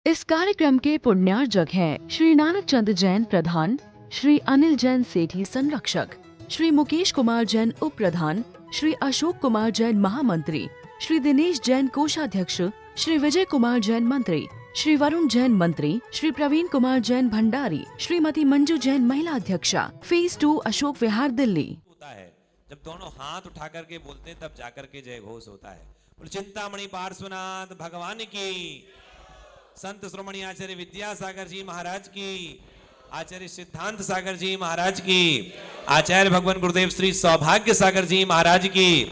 इस कार्यक्रम के पुण्यार्जक हैं श्री नानक चंद जैन प्रधान, श्री अनिल जैन सेठी संरक्षक, श्री मुकेश कुमार जैन उप प्रधान, श्री अशोक कुमार जैन महामंत्री, श्री दिनेश जैन कोषाध्यक्ष, श्री विजय कुमार जैन मंत्री, श्री वरुण जैन मंत्री, श्री प्रवीण कुमार जैन भंडारी, श्रीमती मंजू जैन महिला अध्यक्षा, फेज 2 अशोक विहार दिल्ली। होता है जब दोनों हाथ उठा करके बोलते हैं तब जाकर के जय घोष होता है। बोल चिंतामणि पार्श्वनाथ भगवान की, संत श्रोमणी आचार्य विद्यासागर जी महाराज की, आचार्य सिद्धांत सागर जी महाराज की, आचार्य भगवान गुरुदेव श्री सौभाग्य सागर जी महाराज की,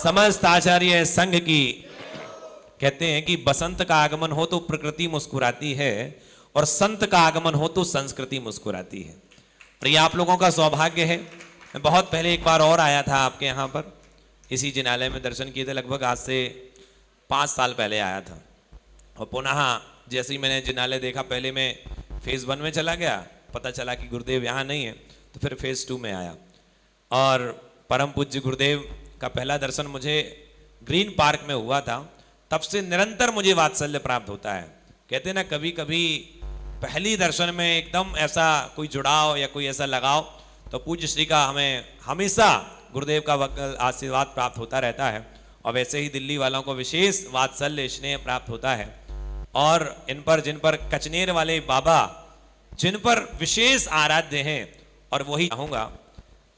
समस्त आचार्य संघ की। कहते हैं कि बसंत का आगमन हो तो प्रकृति मुस्कुराती है और संत का आगमन हो तो संस्कृति मुस्कुराती है। और ये आप लोगों का सौभाग्य है। मैं बहुत पहले एक बार और आया था आपके यहाँ पर, इसी जिनालय में दर्शन किए थे, लगभग आज से 5 साल पहले आया था। और पुनः जैसे ही मैंने जिनालय देखा, पहले मैं फेज 1 में चला गया, पता चला कि गुरुदेव यहाँ नहीं है, तो फिर फेज 2 में आया। और परम पूज्य गुरुदेव का पहला दर्शन मुझे ग्रीन पार्क में हुआ था। तब से निरंतर मुझे वात्सल्य प्राप्त होता है। कहते ना, कभी कभी पहली दर्शन में एकदम ऐसा कोई जुड़ाव या कोई ऐसा लगाव, तो पूज्य श्री का हमें हमेशा गुरुदेव का आशीर्वाद प्राप्त होता रहता है। और वैसे ही दिल्ली वालों को विशेष वात्सल्य स्नेह प्राप्त होता है। और जिन पर कचनेर वाले बाबा जिन पर विशेष आराध्य हैं, और वही कहूँगा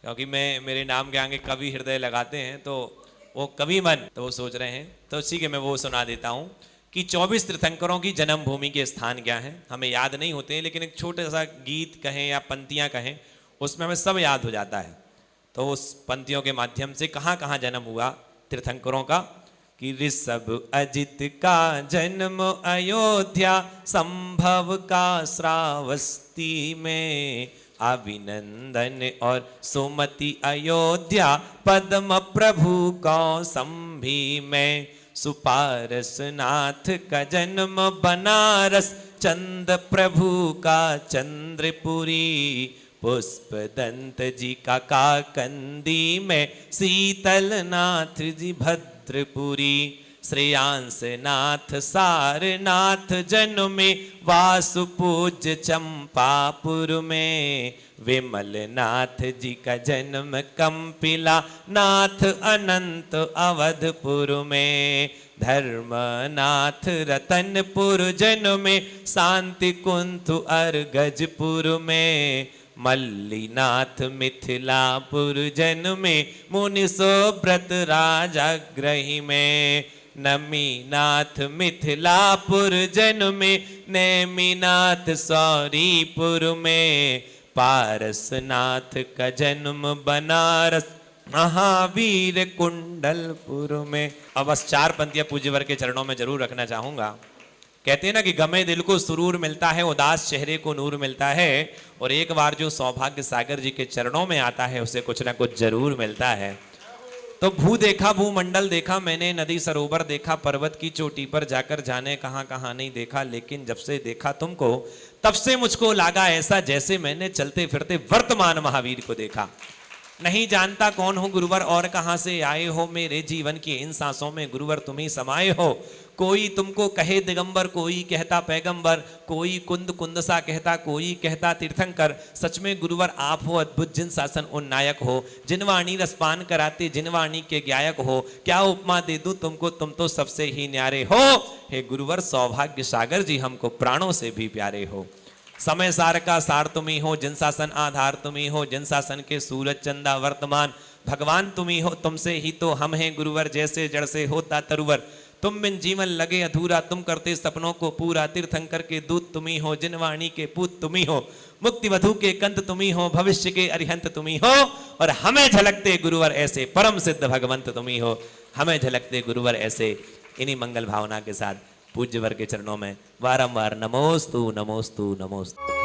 क्योंकि मेरे नाम के आगे कवि हृदय लगाते हैं, तो वो कवि मन, तो वो सोच रहे हैं, तो उसी के मैं वो सुना देता हूँ कि 24 तीर्थंकरों की जन्मभूमि के स्थान क्या हैं। हमें याद नहीं होते हैं, लेकिन एक छोटा सा गीत कहें या पंक्तियाँ कहें, उसमें हमें सब याद हो जाता है। तो उस पंक्तियों के माध्यम से कहाँ कहाँ जन्म हुआ तीर्थंकरों का, कि ऋषभ अजित का जन्म अयोध्या, संभव का श्रावस्ती में, अभिनंदन और सुमति अयोध्या, पद्म प्रभु कौसंभी में, सुपारस नाथ का जन्म बनारस, चंद प्रभु का चंद्रपुरी, पुष्पदंत जी का काकंदी में, शीतल नाथ जी भद्रपुरी, श्रेयांस नाथ सारनाथ जन्मे, वासुपूज्य चंपापुर में, विमल नाथ जी का जन्म कंपिला नाथ अनंत अवधपुर में, धर्मनाथ रतनपुर जन्मे, शांति कुंथ अर्गजपुर में, मल्लीनाथ मिथिलापुर जन्मे, मुनिसो व्रत राजाग्रही में, नमीनाथ मिथिलापुर जन्मे, नेमिनाथ सौरीपुर में, पारसनाथ का जन्म बनारस, महावीर कुंडलपुर में। अब बस 4 पंक्तियां पूज्यवर के चरणों में जरूर रखना चाहूंगा। कहते हैं ना कि गमे दिल को सुरूर मिलता है, उदास चेहरे को नूर मिलता है, और एक बार जो सौभाग्य सागर जी के चरणों में आता है उसे कुछ ना कुछ जरूर मिलता है। तो भू देखा, भूमंडल देखा मैंने, नदी सरोवर देखा, पर्वत की चोटी पर जाकर जाने कहां कहां नहीं देखा, लेकिन जब से देखा तुमको तब से मुझको लगा ऐसा जैसे मैंने चलते फिरते वर्तमान महावीर को देखा। नहीं जानता कौन हो गुरुवर और कहां से आए हो, मेरे जीवन की इन सांसों में गुरुवर तुम ही समाये हो। कोई तुमको कहे दिगंबर, कोई कहता पैगंबर, कोई कुंद कुंद सा कहता, कोई कहता तीर्थंकर, सच में गुरुवर आप हो अद्भुत जिन शासन उन नायक हो, जिन वाणी रसपान कराते जिन वाणी के गायक हो, क्या उपमा दे दूं तुमको, तुम तो सबसे ही न्यारे हो। हे गुरुवर सौभाग्य सागर जी हमको प्राणों से भी प्यारे हो। समय सार का सार तुम ही हो, जिन शासन आधार तुम ही हो, जिन शासन के सूरज चंदा वर्तमान भगवान तुम ही हो, तुमसे ही तो हम हैं गुरुवर, जैसे जड़ से होता तरुवर, तुम बिन जीवन लगे अधूरा, तुम करते सपनों को पूरा, तीर्थंकर के दूत तुम ही हो, जिन वाणी के पूत तुम ही हो, मुक्ति वधु के कंत तुम ही हो, भविष्य के अरिहंत तुम ही हो, और हमें झलकते गुरुवर ऐसे परम सिद्ध भगवंत तुम ही हो। हमें झलकते गुरुवर ऐसे, इन्हीं मंगल भावना के साथ पूज्यवर के चरणों में बारंबार नमोस्तु नमोस्तु नमोस्तु।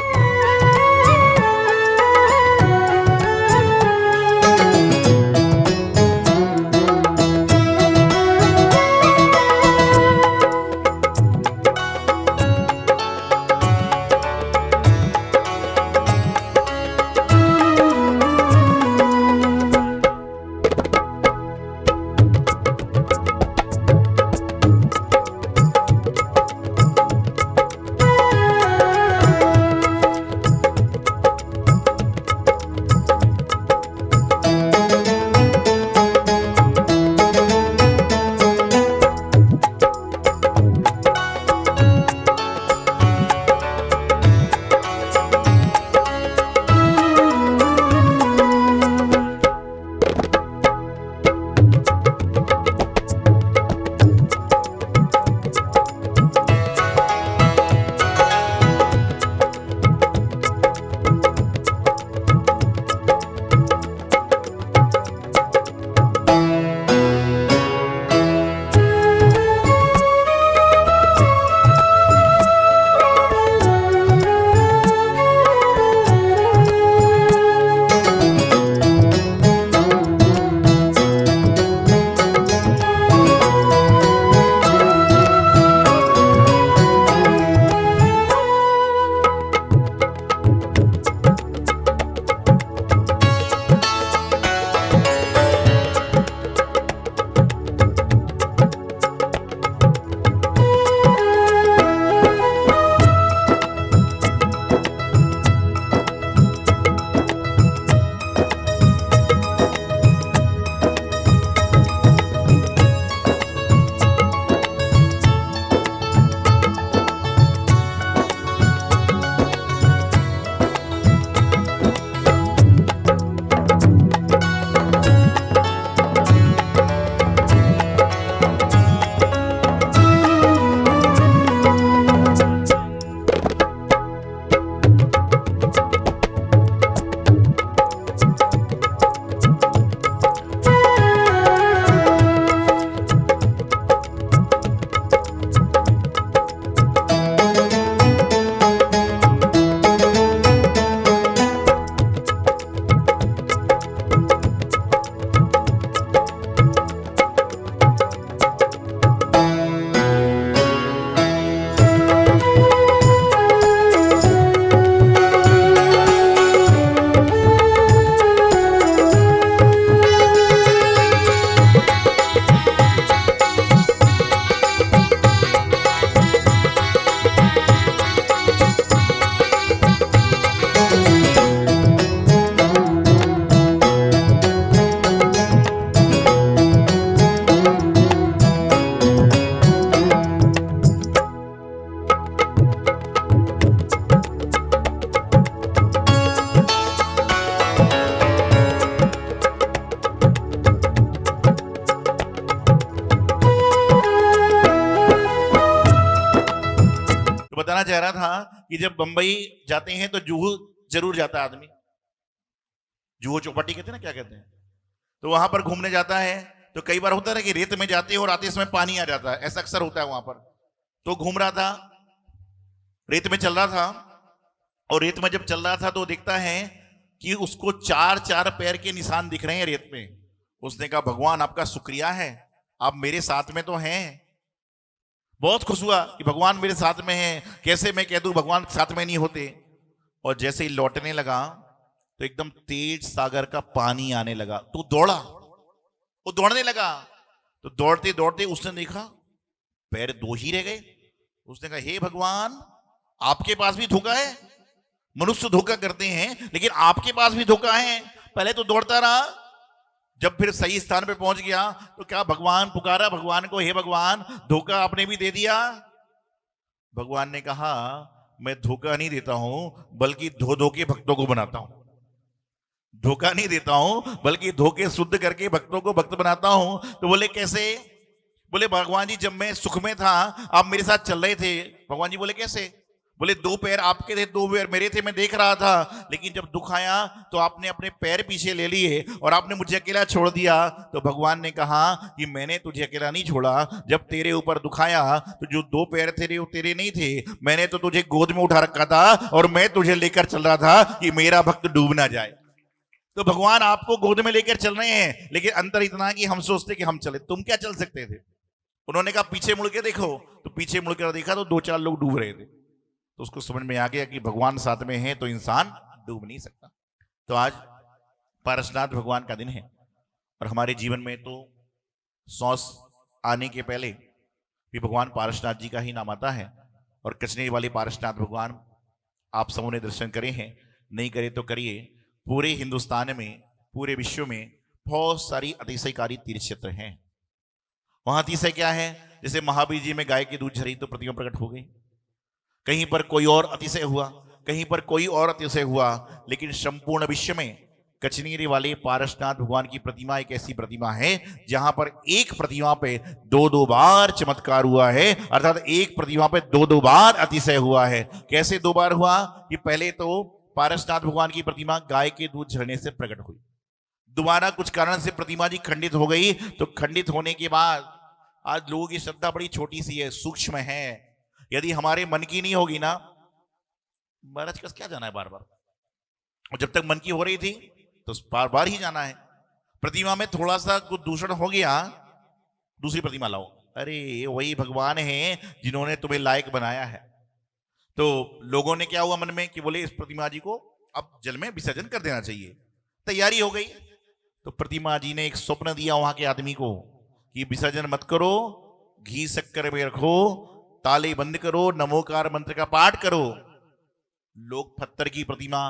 जा रहा था कि जब बंबई जाते हैं तो जुहू जरूर जाता है आदमी, जुहू चौपाटी कहते हैं ना, क्या कहते हैं, तो वहां पर घूमने जाता है। तो कई बार होता है कि रेत में जाते हैं और आते समय पानी आ जाता है, ऐसा अक्सर होता है वहां पर। तो घूम रहा था, रेत में चल रहा था, और रेत में जब चल रहा था तो देखता है कि उसको 4 पैर के निशान दिख रहे हैं रेत में। उसने कहा भगवान आपका शुक्रिया है, आप मेरे साथ में तो हैं। बहुत खुश हुआ कि भगवान मेरे साथ में हैं, कैसे मैं कह दूं भगवान साथ में नहीं होते। और जैसे ही लौटने लगा तो एकदम तेज सागर का पानी आने लगा, तो दौड़ा, वो दौड़ने लगा। तो दौड़ते दौड़ते उसने देखा पैर 2 ही रह गए। उसने कहा हे भगवान आपके पास भी धोखा है, मनुष्य धोखा करते हैं लेकिन आपके पास भी धोखा है। पहले तो दौड़ता रहा, जब फिर सही स्थान पे पहुंच गया तो क्या भगवान पुकारा भगवान को, हे भगवान धोखा आपने भी दे दिया। भगवान ने कहा मैं धोखा नहीं देता हूं बल्कि धो धो के भक्तों को बनाता हूं। धोखा नहीं देता हूं बल्कि धोखे शुद्ध करके भक्तों को भक्त बनाता हूं। तो बोले कैसे? बोले भगवान जी जब मैं सुख में था आप मेरे साथ चल रहे थे। भगवान जी बोले कैसे? बोले 2 पैर आपके थे 2 पैर मेरे थे, मैं देख रहा था, लेकिन जब दुख आया तो आपने अपने पैर पीछे ले लिए और आपने मुझे अकेला छोड़ दिया। तो भगवान ने कहा कि मैंने तुझे अकेला नहीं छोड़ा, जब तेरे ऊपर दुख आया तो जो 2 पैर तेरे वो तेरे नहीं थे, मैंने तो तुझे गोद में उठा रखा था और मैं तुझे लेकर चल रहा था कि मेरा भक्त डूब ना जाए। तो भगवान आपको गोद में लेकर चल रहे हैं, लेकिन अंतर इतना कि हम सोचते कि हम चले, तुम क्या चल सकते थे? उन्होंने कहा पीछे मुड़ के देखो, तो पीछे मुड़कर देखा तो 2-4 लोग डूब रहे थे। तो उसको समझ में आ गया कि भगवान साथ में है तो इंसान डूब नहीं सकता। तो आज पारसनाथ भगवान का दिन है और हमारे जीवन में तो सॉस आने के पहले भी भगवान पारसनाथ जी का ही नाम आता है। और कचने वाले पारसनाथ भगवान आप सबों ने दर्शन करे हैं, नहीं करे तो करिए। पूरे हिंदुस्तान में, पूरे विश्व में बहुत सारी अतिशयकारी तीर्थ क्षेत्र हैं। वहां अतिशय क्या है? जैसे महावीर जी में गाय की दूध झरी तो प्रतिमा प्रकट हो गई, कहीं पर कोई और अतिशय हुआ, कहीं पर कोई और अतिशय हुआ, लेकिन संपूर्ण विश्व में कचनेरी वाले पारसनाथ भगवान की प्रतिमा एक ऐसी प्रतिमा है जहां पर एक प्रतिमा पे 2-2 बार चमत्कार हुआ है, अर्थात एक प्रतिमा पे 2-2 बार अतिशय हुआ है। कैसे 2 बार हुआ? कि पहले तो पारसनाथ भगवान की प्रतिमा गाय के दूध झरने से प्रकट हुई, दोबारा कुछ कारण से प्रतिमा जी खंडित हो गई। तो खंडित होने के बाद आज लोगों की श्रद्धा बड़ी छोटी सी है, सूक्ष्म है। यदि हमारे मन की नहीं होगी ना, महाराज कस क्या जाना है बार बार, और जब तक मन की हो रही थी तो बार बार ही जाना है। प्रतिमा में थोड़ा सा कुछ दूषण हो गया, दूसरी प्रतिमा लाओ, अरे वही भगवान है जिन्होंने तुम्हें लायक बनाया है। तो लोगों ने क्या हुआ मन में कि बोले इस प्रतिमा जी को अब जल में विसर्जन कर देना चाहिए। तैयारी हो गई तो प्रतिमा जी ने एक स्वप्न दिया वहां के आदमी को कि विसर्जन मत करो, घी शक्कर में रखो, ताले बंद करो, नमोकार मंत्र का पाठ करो। लोग पत्थर की प्रतिमा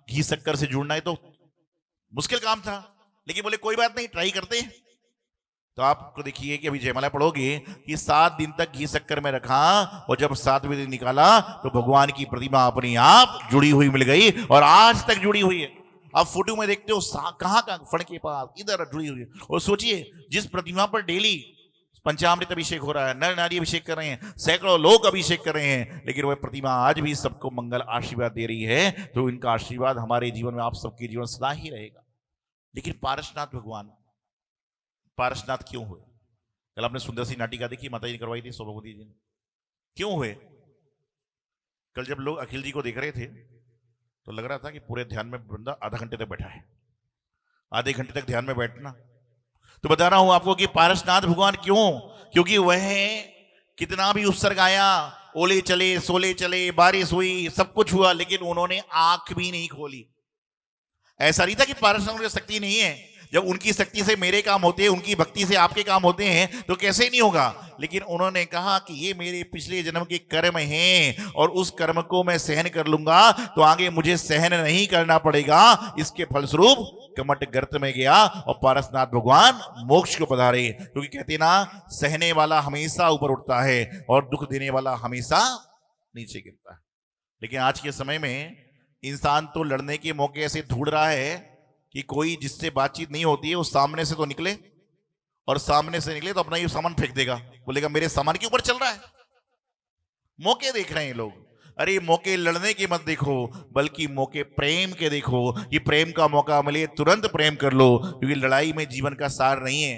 घी शक्कर से जुड़ना है तो मुश्किल काम था, लेकिन बोले कोई बात नहीं, ट्राई करते हैं। तो आपको देखिए कि अभी जयमाला पढ़ोगे कि 7 दिन तक घी शक्कर में रखा और जब 7वें दिन निकाला तो भगवान की प्रतिमा अपने आप जुड़ी हुई मिल गई और आज तक जुड़ी हुई है। आप फोटो में देखते हो कहां फण के पास इधर जुड़ी हुई है। और सोचिए जिस प्रतिमा पर डेली पंचामृत अभिषेक हो रहा है, नर नारी अभिषेक कर रहे हैं, सैकड़ों लोग अभिषेक कर रहे हैं, लेकिन वह प्रतिमा आज भी सबको मंगल आशीर्वाद दे रही है। तो इनका आशीर्वाद हमारे जीवन में, आप सबके जीवन सदा ही रहेगा। लेकिन पारसनाथ भगवान पारसनाथ क्यों हुए? कल आपने सुंदर सी नाटिका देखी, माता जी ने करवाई थी, सौभाग्यवती जी ने। क्यों हुए? कल जब लोग अखिल जी को देख रहे थे तो लग रहा था कि पूरे ध्यान में बंदा आधा घंटे तक बैठा है। आधे घंटे तक ध्यान में बैठना, तो बता रहा हूं आपको कि पारसनाथ भगवान क्यों, क्योंकि वह कितना भी उत्सर्ग आया, ओले चले सोले चले, बारिश हुई, सब कुछ हुआ, लेकिन उन्होंने आंख भी नहीं खोली। ऐसा नहीं था कि पारसनाथ की शक्ति नहीं है, जब उनकी शक्ति से मेरे काम होते हैं, उनकी भक्ति से आपके काम होते हैं, तो कैसे नहीं होगा। लेकिन उन्होंने कहा कि ये मेरे पिछले जन्म के कर्म हैं और उस कर्म को मैं सहन कर लूंगा, तो आगे मुझे सहन नहीं करना पड़ेगा। इसके फलस्वरूप कमट गर्त में गया और पारसनाथ भगवान मोक्ष को पधारे। क्योंकि कहते ना, सहने वाला हमेशा ऊपर उठता है और दुख देने वाला हमेशा नीचे गिरता है। लेकिन आज के समय में इंसान तो लड़ने के मौके ऐसे ढूंढ रहा है कि कोई जिससे बातचीत नहीं होती है वो सामने से तो निकले, और सामने से निकले तो अपना ये सामान फेंक देगा, बोलेगा मेरे सामान के ऊपर चल रहा है। मौके देख रहे हैं लोग, अरे मौके लड़ने के मत देखो, बल्कि मौके प्रेम के देखो कि प्रेम का मौका मिले तुरंत प्रेम कर लो, क्योंकि लड़ाई में जीवन का सार नहीं है,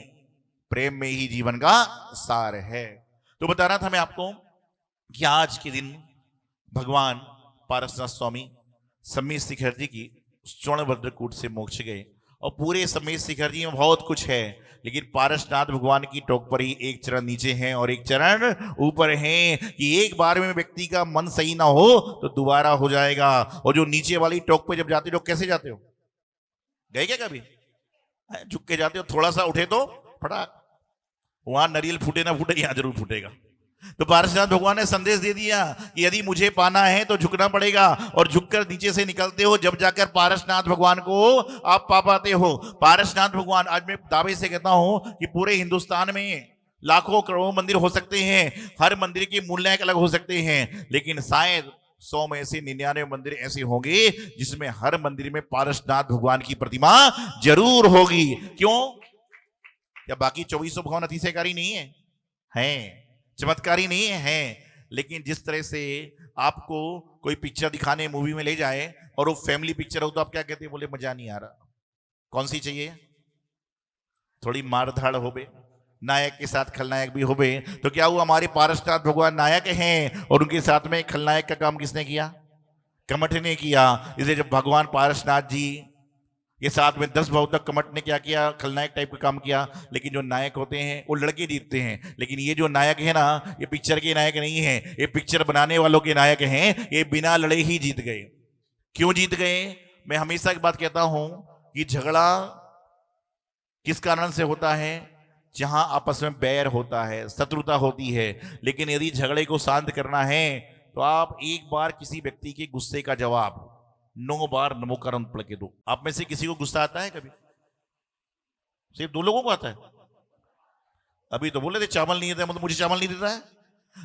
प्रेम में ही जीवन का सार है। तो बताना था मैं आपको कि आज के दिन भगवान पारसनाथ स्वामी समीर शिखर जी की स्वर्णभद्र कूट से मोक्ष गए, और पूरे समीर शिखर जी में बहुत कुछ है, लेकिन पारसनाथ भगवान की टोक पर ही एक चरण नीचे है और एक चरण ऊपर है कि एक बार में व्यक्ति का मन सही ना हो तो दोबारा हो जाएगा। और जो नीचे वाली टोक पे जब जाते हो, कैसे जाते हो, गए क्या कभी? झुक के जाते हो, थोड़ा सा उठे तो फटाक, वहां नारियल फूटे ना फूटे, यहां जरूर फूटेगा। तो पारसनाथ भगवान ने संदेश दे दिया कि यदि मुझे पाना है तो झुकना पड़ेगा, और झुककर नीचे से निकलते हो जब जाकर पारसनाथ भगवान को आप पा पाते हो। पारसनाथ भगवान, आज मैं दावे से कहता हूं कि पूरे हिंदुस्तान में लाखों करोड़ों मंदिर हो सकते हैं, हर मंदिर के मूल्य अलग हो सकते हैं, लेकिन शायद 100 में से 99 मंदिर ऐसे होंगे जिसमें हर मंदिर में पारसनाथ भगवान की प्रतिमा जरूर होगी। क्यों? क्या बाकी 2400 भगवान अतिशयकारी नहीं है, चमत्कारी नहीं है? लेकिन जिस तरह से आपको कोई पिक्चर दिखाने मूवी में ले जाए और वो फैमिली पिक्चर हो तो आप क्या कहते हैं? बोले मजा नहीं आ रहा। कौन सी चाहिए? थोड़ी मारधाड़ होबे, नायक के साथ खलनायक भी होबे। तो क्या हुआ, हमारे पारसनाथ भगवान नायक हैं और उनके साथ में खलनायक का काम किसने किया? कमठ ने किया। इसलिए जब भगवान पारसनाथ जी ये साथ में 10 भाव तक कमठ ने क्या किया? खलनायक टाइप का काम किया। लेकिन जो नायक होते हैं वो लड़के जीतते हैं, लेकिन ये जो नायक है ना, ये पिक्चर के नायक नहीं है, ये पिक्चर बनाने वालों के नायक हैं। ये बिना लड़े ही जीत गए। क्यों जीत गए? मैं हमेशा एक बात कहता हूं कि झगड़ा किस कारण से होता है? जहां आपस में बैर होता है, शत्रुता होती है। लेकिन यदि झगड़े को शांत करना है तो आप एक बार किसी व्यक्ति के गुस्से का जवाब 9 बार नमोकरण पढ़ के दो। आप में से किसी को गुस्सा आता है कभी? सिर्फ 2 लोगों को आता है। अभी तो बोले थे चावल नहीं देता, मतलब मुझे चावल नहीं देता है।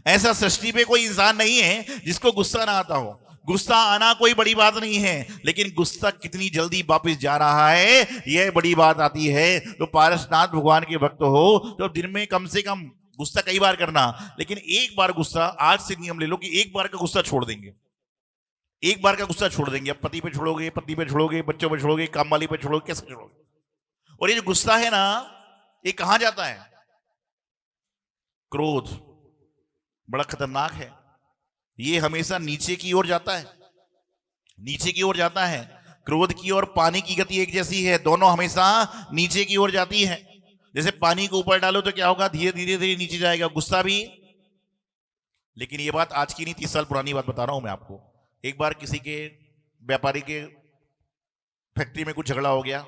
ऐसा सृष्टि पे कोई इंसान नहीं है जिसको गुस्सा ना आता हो। गुस्सा आना कोई बड़ी बात नहीं है, लेकिन गुस्सा कितनी जल्दी वापस जा रहा है यह बड़ी बात आती है। तो पारसनाथ भगवान के भक्त हो तो दिन में कम से कम गुस्सा कई बार करना, लेकिन एक बार गुस्सा, आज से नियम ले लो कि एक बार का गुस्सा छोड़ देंगे। एक बार का गुस्सा छोड़ देंगे। अब पति पे छोड़ोगे, पत्नी पे छोड़ोगे, बच्चों पे छोड़ोगे, काम वाली पे छोड़ोगे, कैसे छोड़ोगे? और ये जो गुस्सा है ना, ये कहां जाता है? क्रोध बड़ा खतरनाक है। ये हमेशा नीचे की ओर जाता है, नीचे की ओर जाता है। क्रोध की और पानी की गति एक जैसी है, दोनों हमेशा नीचे की ओर जाती है। जैसे पानी को ऊपर डालो तो क्या होगा? धीरे धीरे धीरे नीचे जाएगा, गुस्सा भी। लेकिन ये बात आज की नहीं, 30 साल पुरानी बात बता रहा हूं मैं आपको। एक बार किसी के व्यापारी के फैक्ट्री में कुछ झगड़ा हो गया।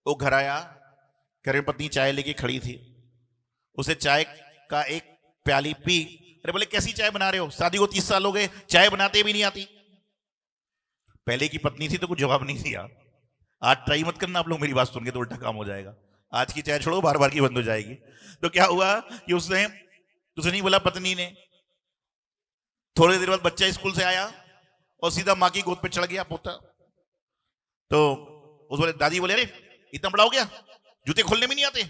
वो घर आया, घर में पत्नी चाय लेके खड़ी थी। उसे चाय का एक प्याली पी। अरे बोले कैसी चाय बना रहे हो? शादी को 30 साल हो गए, चाय बनाते भी नहीं आती। पहले की पत्नी थी तो कुछ जवाब नहीं दिया। आज ट्राई मत करना आप लोग मेरी बात सुन के, तो उल्टा काम हो जाएगा। आज की चाय छोड़ो, बार बार की बंद हो जाएगी। तो क्या हुआ कि उसने तुझे नहीं बोला, पत्नी ने। थोड़ी देर बाद बच्चा स्कूल से आया और सीधा माँ की गोद पे चढ़ गया पोता। तो उस बोले, दादी बोले, अरे इतना बड़ा हो गया, जूते खोलने में नहीं आते।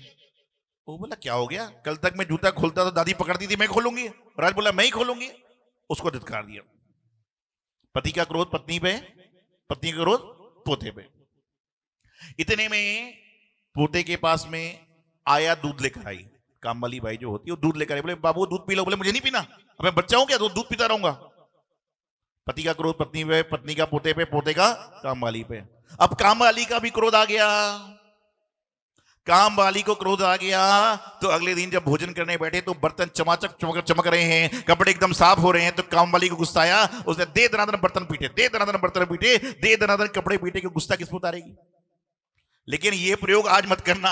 वो बोला क्या हो गया? कल तक मैं जूता खोलता तो दादी पकड़ती थी, मैं खोलूंगी, और आज बोला मैं ही खोलूंगी। उसको धिक्कार दिया। पति का क्रोध पत्नी पे, पत्नी का क्रोध पोते पे। इतने में पोते के पास में आया, दूध लेकर आई। काम वाली बाई जो होती है वो दूध लेकर आई। बोले बाबू दूध पी लो। बोले मुझे नहीं पीना, अब मैं बच्चा हूं क्या, दूध पीता रहूंगा। पति का क्रोध पत्नी पे, पत्नी का पोते पे, पोते का काम वाली पे। अब काम वाली का भी क्रोध आ गया। काम वाली को क्रोध आ गया तो अगले दिन जब भोजन करने बैठे तो बर्तन चमाचक चमक रहे हैं, कपड़े एकदम साफ हो रहे हैं। तो काम वाली को गुस्सा आया, उसने दे दनादन बर्तन पीटे, दे दनादन बर्तन पीटे, दे दनादन कपड़े पीटे। कि गुस्सा किस पर उतारेगी? लेकिन ये प्रयोग आज मत करना,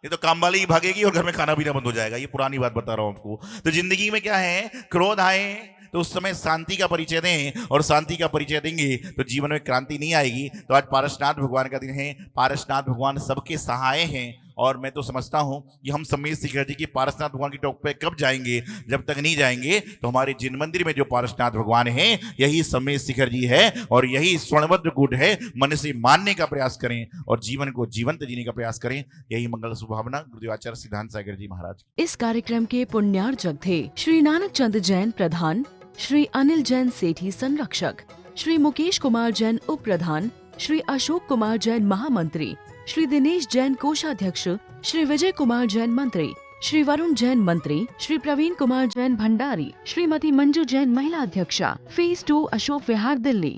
ये तो काम वाली ही भागेगी और घर में खाना पीना बंद हो जाएगा। ये पुरानी बात बता रहा हूं आपको। तो जिंदगी में क्या है, क्रोध आए तो उस समय शांति का परिचय दें, और शांति का परिचय देंगे तो जीवन में क्रांति नहीं आएगी। तो आज पारसनाथ भगवान का दिन है। पारसनाथ भगवान सबके सहाय हैं, और मैं तो समझता हूं कि हम समीर शिखर जी की पारसनाथ भगवान की टॉप पे कब जाएंगे? जब तक नहीं जाएंगे तो हमारे जिन मंदिर में जो पारसनाथ भगवान हैं यही समीर शिखर जी है, और यही स्वर्णभद्र कूट है। मन से मानने का प्रयास करें और जीवन को जीवंत जीने का प्रयास करें। यही मंगल शुभभावना गुरुदेव आचार्य सिद्धांत सागर जी महाराज। इस कार्यक्रम के पुण्यार्जक थे श्री नानक चंद जैन प्रधान, श्री अनिल जैन सेठी संरक्षक, श्री मुकेश कुमार जैन उप प्रधान, श्री अशोक कुमार जैन महामंत्री, श्री दिनेश जैन कोषाध्यक्ष, श्री विजय कुमार जैन मंत्री, श्री वरुण जैन मंत्री, श्री प्रवीण कुमार जैन भंडारी, श्रीमती मंजू जैन महिला अध्यक्षा, फेज 2 अशोक विहार दिल्ली।